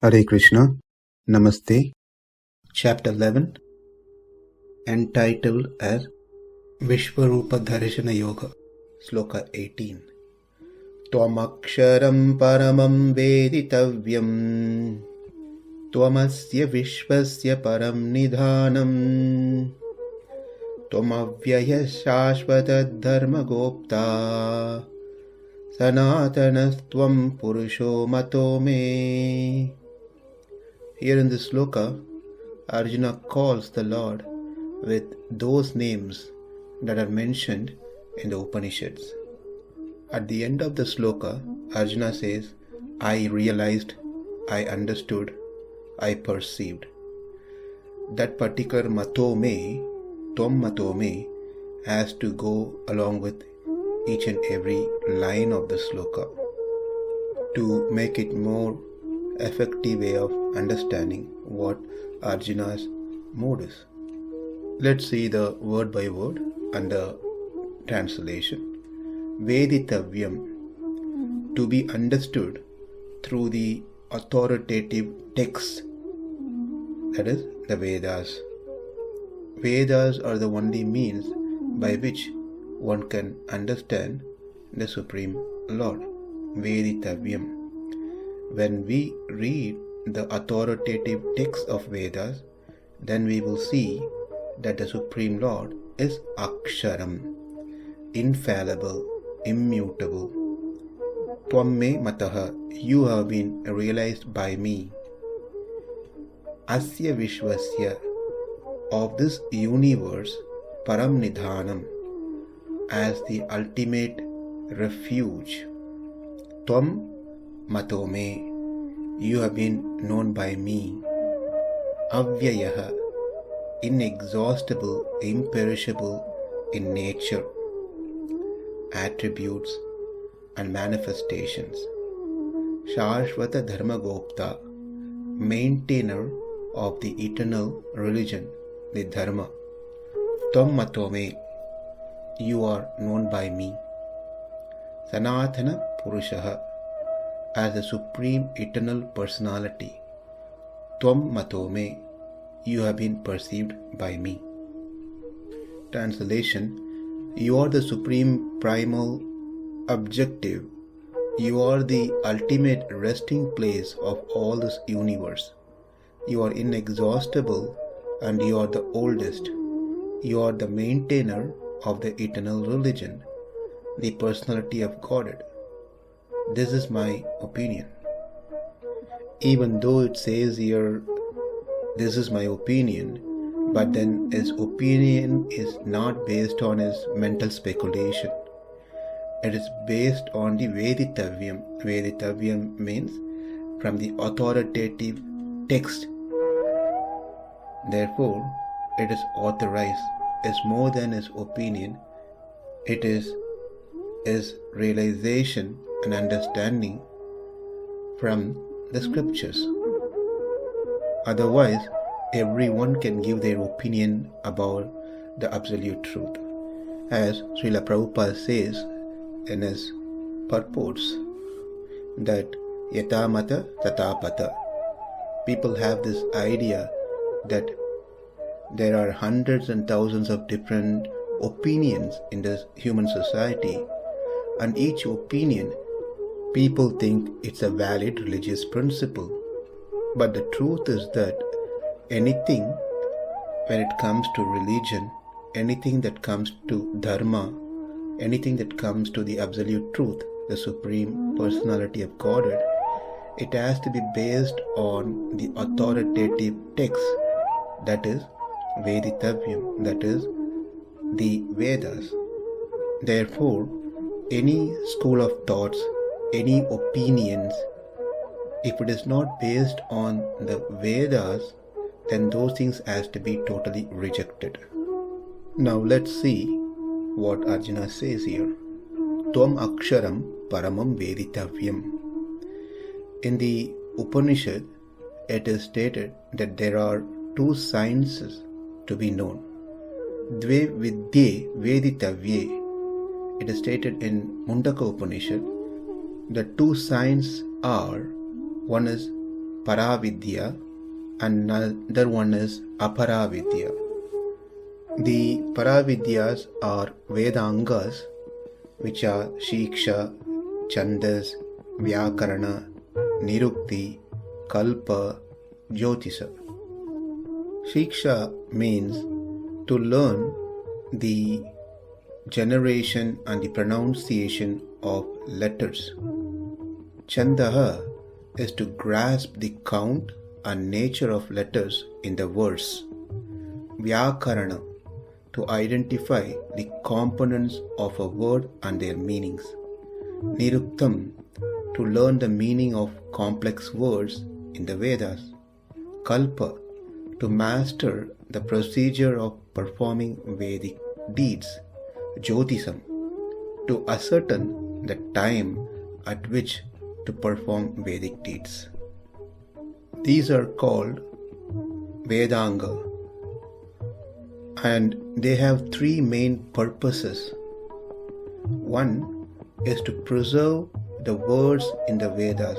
Hare Krishna, Namaste. Chapter 11, entitled as Vishvarupa Dharshana Yoga, Sloka 18. Tvam akṣaraṁ paramam veditavyaṁ, tvam asya viśvasya paraṁ nidhānam, tvam avyayaḥ śāśvata-dharma-goptā, sanātanas tvam puruṣo mato me. Here in this sloka, Arjuna calls the Lord with those names that are mentioned in the Upanishads. At the end of the sloka, Arjuna says, I realized, I understood, I perceived. That particular mato me, tvam mato me, has to go along with each and every line of the sloka to make it more effective way of understanding what Arjuna's mood is. Let's see the word by word and the translation. Veditavyaṁ, to be understood through the authoritative text, that is the Vedas. Vedas are the only means by which one can understand the Supreme Lord. Veditavyaṁ. When we read the authoritative text of Vedas, then we will see that the Supreme Lord is akṣaraṁ, infallible, immutable. Tvam me matah, you have been realized by me. Asya viśvasya, of this universe, paraṁ nidhānam, as the ultimate refuge. Tvam mato me, you have been known by me. Avyayaḥ, inexhaustible, imperishable in nature, attributes and manifestations. śāśvata-dharma-goptā, maintainer of the eternal religion, the dharma. Tvam mato me, you are known by me. Sanātanas puruṣo, as the supreme eternal personality. Tvam mato me, you have been perceived by me. Translation: you are the supreme primal objective. You are the ultimate resting place of all this universe. You are inexhaustible and you are the oldest. You are the maintainer of the eternal religion, the personality of Godhead. This is my opinion. Even though it says here, this is my opinion, but then his opinion is not based on his mental speculation. It is based on the veditavyaṁ. Veditavyaṁ means from the authoritative text. Therefore, it is authorized. It's more than his opinion. It is his realization and understanding from the scriptures. Otherwise, everyone can give their opinion about the absolute truth. As Srila Prabhupada says in his purports, that yata mata tata pata. People have this idea that there are hundreds and thousands of different opinions in this human society, and each opinion people think it's a valid religious principle. But the truth is that anything, when it comes to religion, anything that comes to dharma, anything that comes to the absolute truth, the supreme personality of Godhead, it has to be based on the authoritative text, that is veditavyaṁ, that is the Vedas. Therefore, any school of thoughts, any opinions, if it is not based on the Vedas, then those things has to be totally rejected. Now let's see what Arjuna says here. Tvam akṣaraṁ paramam veditavyaṁ. In the Upanishad, it is stated that there are two sciences to be known. Dve vidye veditavye. It is stated in Mundaka Upanishad. The two signs are, one is paravidya and another one is aparavidya. The paravidyas are Vedangas, which are Shiksha, Chandas, Vyakarana, Nirukti, Kalpa, Jyotisa. Shiksha means to learn the generation and the pronunciation of letters. Chandaha is to grasp the count and nature of letters in the verse. Vyakarana, to identify the components of a word and their meanings. Niruktam, to learn the meaning of complex words in the Vedas. Kalpa, to master the procedure of performing Vedic deeds. Jyotisam, to ascertain the time at which to perform Vedic deeds. These are called Vedanga, and they have three main purposes. One is to preserve the words in the Vedas,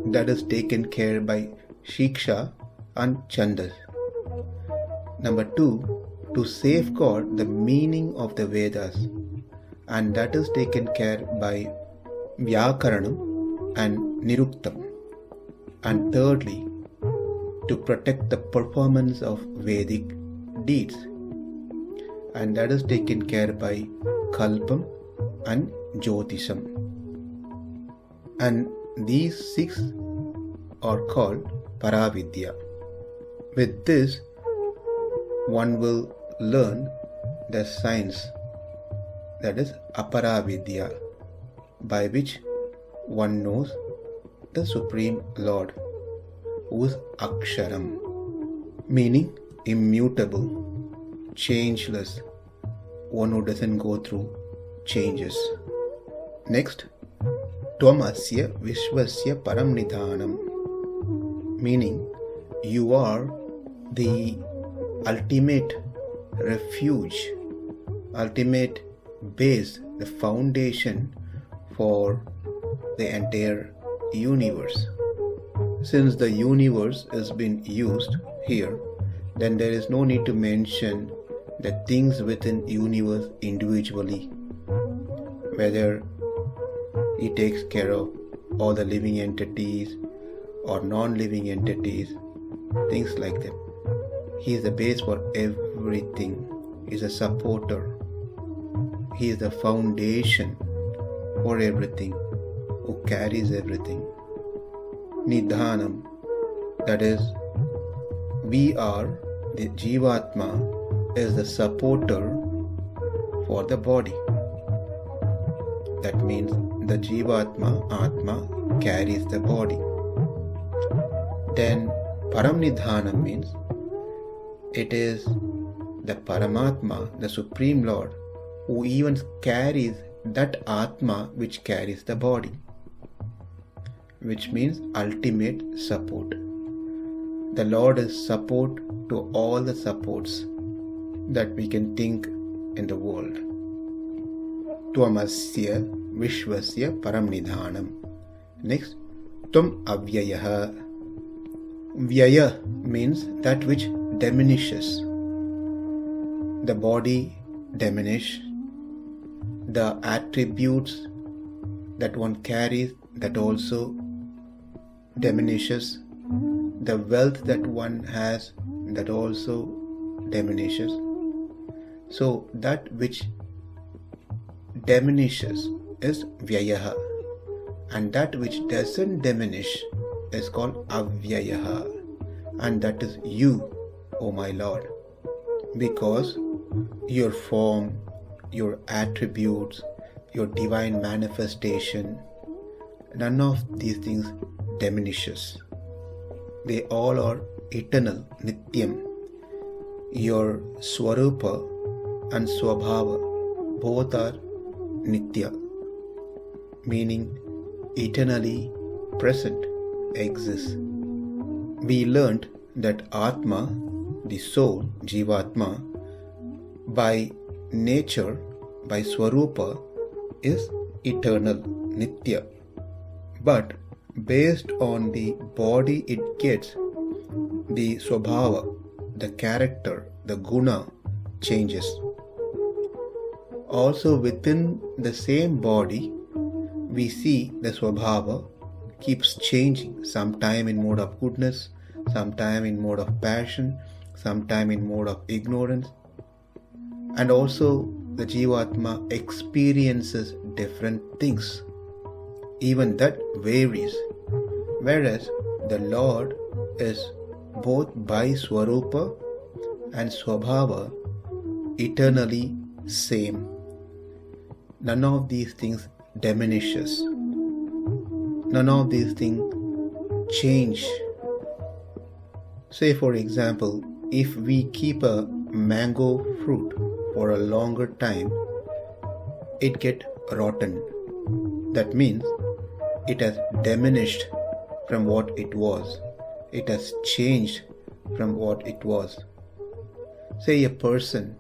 that is taken care by Shiksha and Chandas. Number two, to safeguard the meaning of the Vedas, and that is taken care by Vyakaranam and Niruktam. And thirdly, to protect the performance of Vedic deeds, and that is taken care by Kalpam and Jyotisam. And these six are called Paravidya. With this, one will learn the science, that is Aparavidya, by which one knows the Supreme Lord, who is akṣaraṁ, meaning immutable, changeless, one who doesn't go through changes. Next, tvam asya viśvasya paraṁ nidhānam, meaning you are the ultimate refuge, ultimate base, the foundation for the entire universe. Since the universe has been used here, then there is no need to mention the things within universe individually, whether he takes care of all the living entities or non-living entities, things like that. He is the base for everything. He is a supporter. He is the foundation for everything, who carries everything. Nidhānam, that is, we are, the Jivatma is the supporter for the body. That means the Jivatma, Atma, carries the body. Then Param Nidhānam means it is the Paramatma, the Supreme Lord, who even carries that Atma which carries the body, which means ultimate support. The Lord is support to all the supports that we can think in the world. Tvam asya viśvasya paraṁ nidhānam. Next, tvam avyayaḥ. Vyaya means that which diminishes. The body diminish, the attributes that one carries, that also diminishes, the wealth that one has, that also diminishes. So that which diminishes is vyayaḥ, and that which doesn't diminish is called avyayaḥ, and that is you, O my Lord, because your form, your attributes, your divine manifestation, none of these things diminishes. They all are eternal, nityam. Your swarupa and swabhava both are nitya, meaning eternally present, exists. We learnt that Atma, the soul, Jivatma, by nature, by swarupa, is eternal, nitya. But based on the body it gets, the svabhava, the character, the guna changes. Also within the same body, we see the svabhava keeps changing, sometime in mode of goodness, sometime in mode of passion, sometime in mode of ignorance. And also the Jivatma experiences different things. Even that varies. Whereas the Lord is both by Swarupa and Swabhava eternally same. None of these things diminishes. None of these things change. Say for example, if we keep a mango fruit for a longer time, it gets rotten. That means it has diminished from what it was. It has changed from what it was. Say a person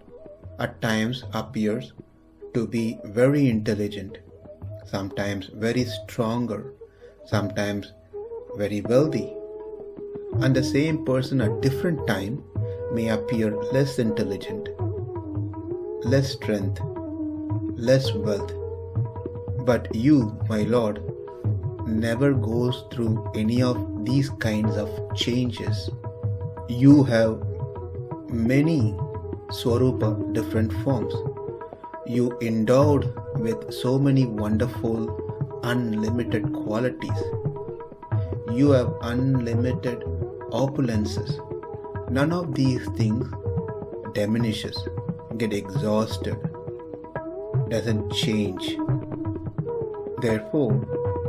at times appears to be very intelligent, sometimes very stronger, sometimes very wealthy. And the same person at different time may appear less intelligent, less strength, less wealth. But you, my Lord, never goes through any of these kinds of changes. You have many Swarupa different forms. You endowed with so many wonderful, unlimited qualities. You have unlimited opulences. None of these things diminishes, get exhausted, doesn't change. Therefore,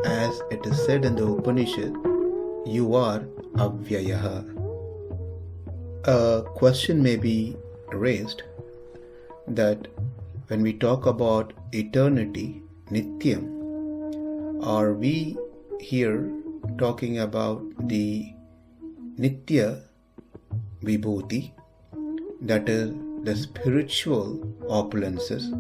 as it is said in the Upanishad, you are avyayaḥ. A question may be raised that when we talk about eternity, nityam, are we here talking about the nitya vibhuti, that is the spiritual opulences,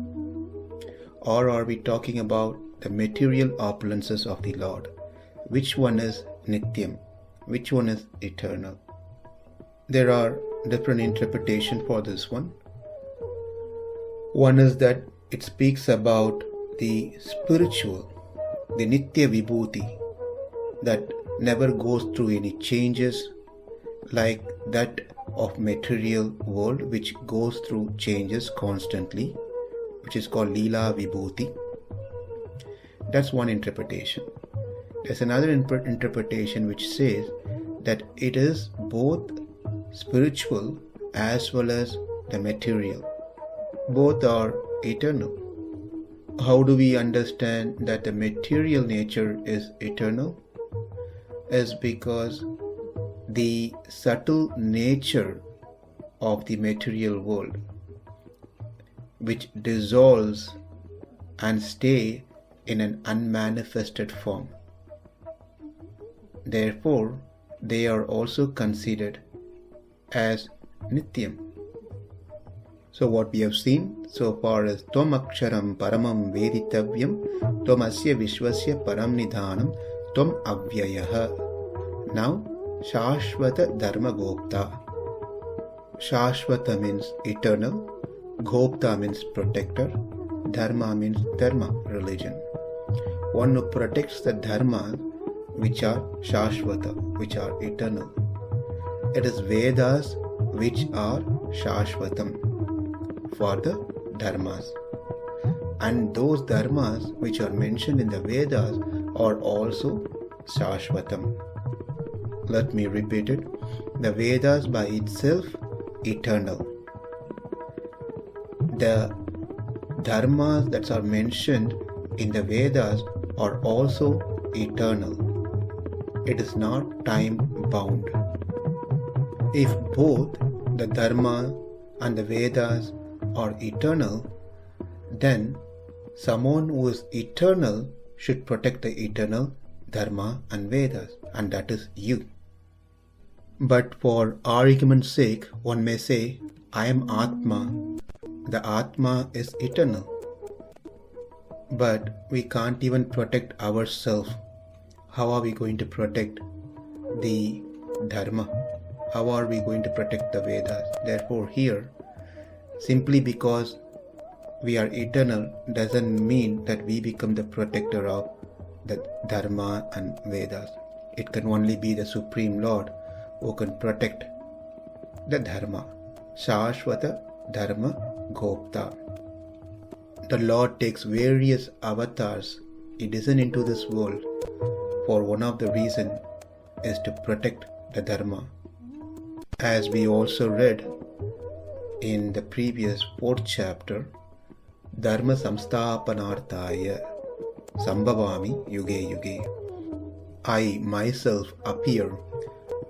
or are we talking about the material opulences of the Lord? Which one is nityam? Which one is eternal? There are different interpretations for this one. One is that it speaks about the spiritual, the nitya vibhuti, that never goes through any changes, like that of material world which goes through changes constantly, which is called lila vibhuti. That's one interpretation. There's another interpretation which says that it is both spiritual as well as the material. Both are eternal. How do we understand that the material nature is eternal? Is because the subtle nature of the material world, which dissolves and stay in an unmanifested form. Therefore, they are also considered as nityam. So what we have seen so far is tvam akṣaraṁ paramaṁ veditavyaṁ, tvam asya viśvasya paraṁ nidhānam, tvam avyayaḥ. Now, śāśvata-dharma-goptā. Śāśvata means eternal, goptā means protector, dharma means dharma, religion. One who protects the dharmas which are śāśvata, which are eternal. It is Vedas which are śāśvatam for the dharmas. And those dharmas which are mentioned in the Vedas are also śāśvatam. Let me repeat it. The Vedas by itself eternal. The dharmas that are mentioned in the Vedas are also eternal. It is not time bound. If both the dharma and the Vedas are eternal, then someone who is eternal should protect the eternal dharma and Vedas, and that is you. But for argument's sake, one may say, I am Atma. The Atma is eternal. But we can't even protect ourselves. how are we going to protect the Dharma? How are we going to protect the Vedas? Therefore here, simply because we are eternal doesn't mean that we become the protector of the Dharma and Vedas. It can only be the Supreme Lord who can protect the Dharma. śāśvata-dharma-goptā. The Lord takes various avatars. He descends into this world for one of the reasons is to protect the Dharma. As we also read in the previous 4th chapter, Dharma samsthapanarthāya sambhavami yuge yuge. I myself appear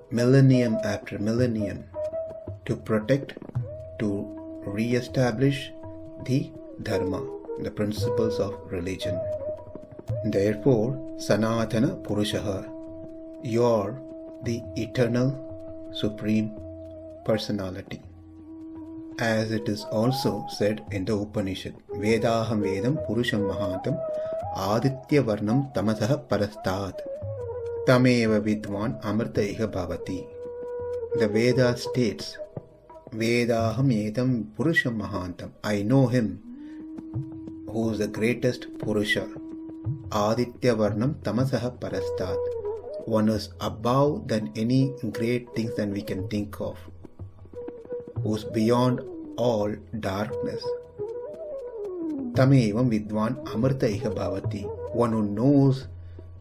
millennium after millennium to protect, to re-establish the Dharma, the principles of religion. Therefore, sanātana puruṣo, you are the eternal Supreme Personality. As it is also said in the Upanishad, Vedāham vedam puruṣam mahantam adityavarnam tamasah parastāt tameva vidvan amrta iha bhavati. The Veda states, Vedāham vedam puruṣam mahantam. I know him who is the greatest Purusha. Adityavarnam tamasah parastāt. One is above than any great things that we can think of, who's beyond all darkness. Tamevam vidvan amrta iha bhavati. One who knows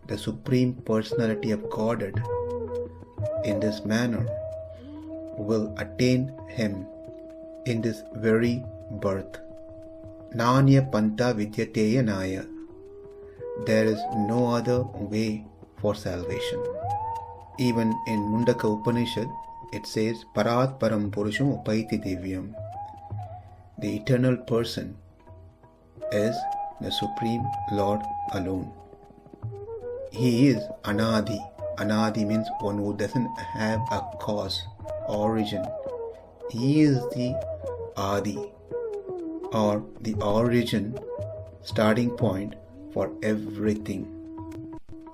the Supreme Personality of Godhead in this manner will attain him in this very birth. Nānya pantha vidyateya nāya. There is no other way for salvation. Even in Mundaka Upanishad, it says, Parāt param puruṣo upaiti divyam. The eternal person is the Supreme Lord alone. He is Anadi. Anadi means one who doesn't have a cause, origin. He is the Adi, or the origin, starting point for everything,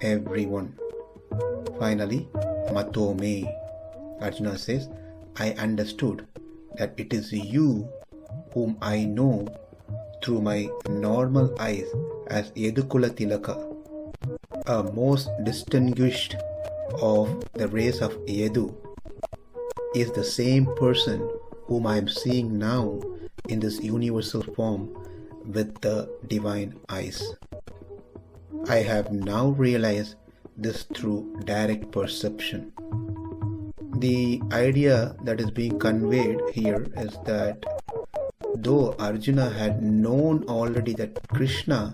everyone. Finally, mato me. Arjuna says, I understood that it is you whom I know through my normal eyes as Yadukula Tilaka, a most distinguished of the race of Yadu, is the same person whom I am seeing now in this universal form with the divine eyes. I have now realized this through direct perception. The idea that is being conveyed here is that though Arjuna had known already that Krishna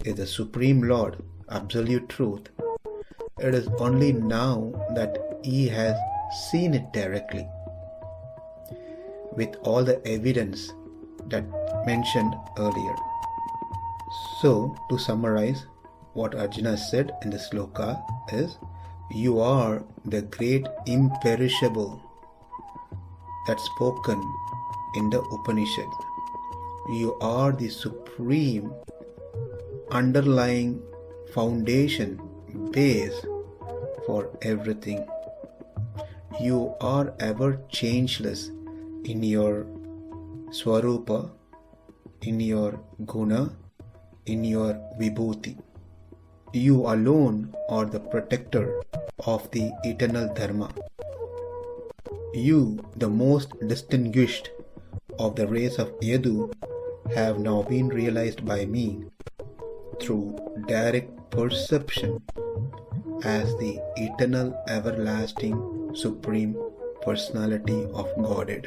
is the Supreme Lord, absolute truth, it is only now that he has seen it directly with all the evidence that mentioned earlier. So, to summarize, what Arjuna said in the Sloka is, you are the great imperishable that's spoken in the Upanishad. You are the supreme underlying foundation, base for everything. You are ever changeless in your Swarupa, in your Guna, in your Vibhuti. You alone are the protector of the eternal Dharma. You, the most distinguished of the race of Yadu, have now been realized by me through direct perception as the eternal, everlasting, Supreme Personality of Godhead.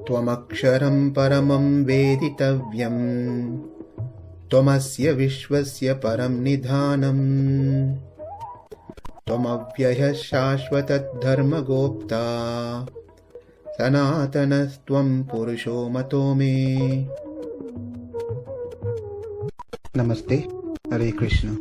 Tvam akṣaraṁ paramaṁ veditavyaṁ. Tvam asya viśvasya paraṁ nidhānam. Tvam avyayaḥ śāśvata-dharma-goptā. sanātanas tvam puruṣo mato me. Namaste. Hare Krishna.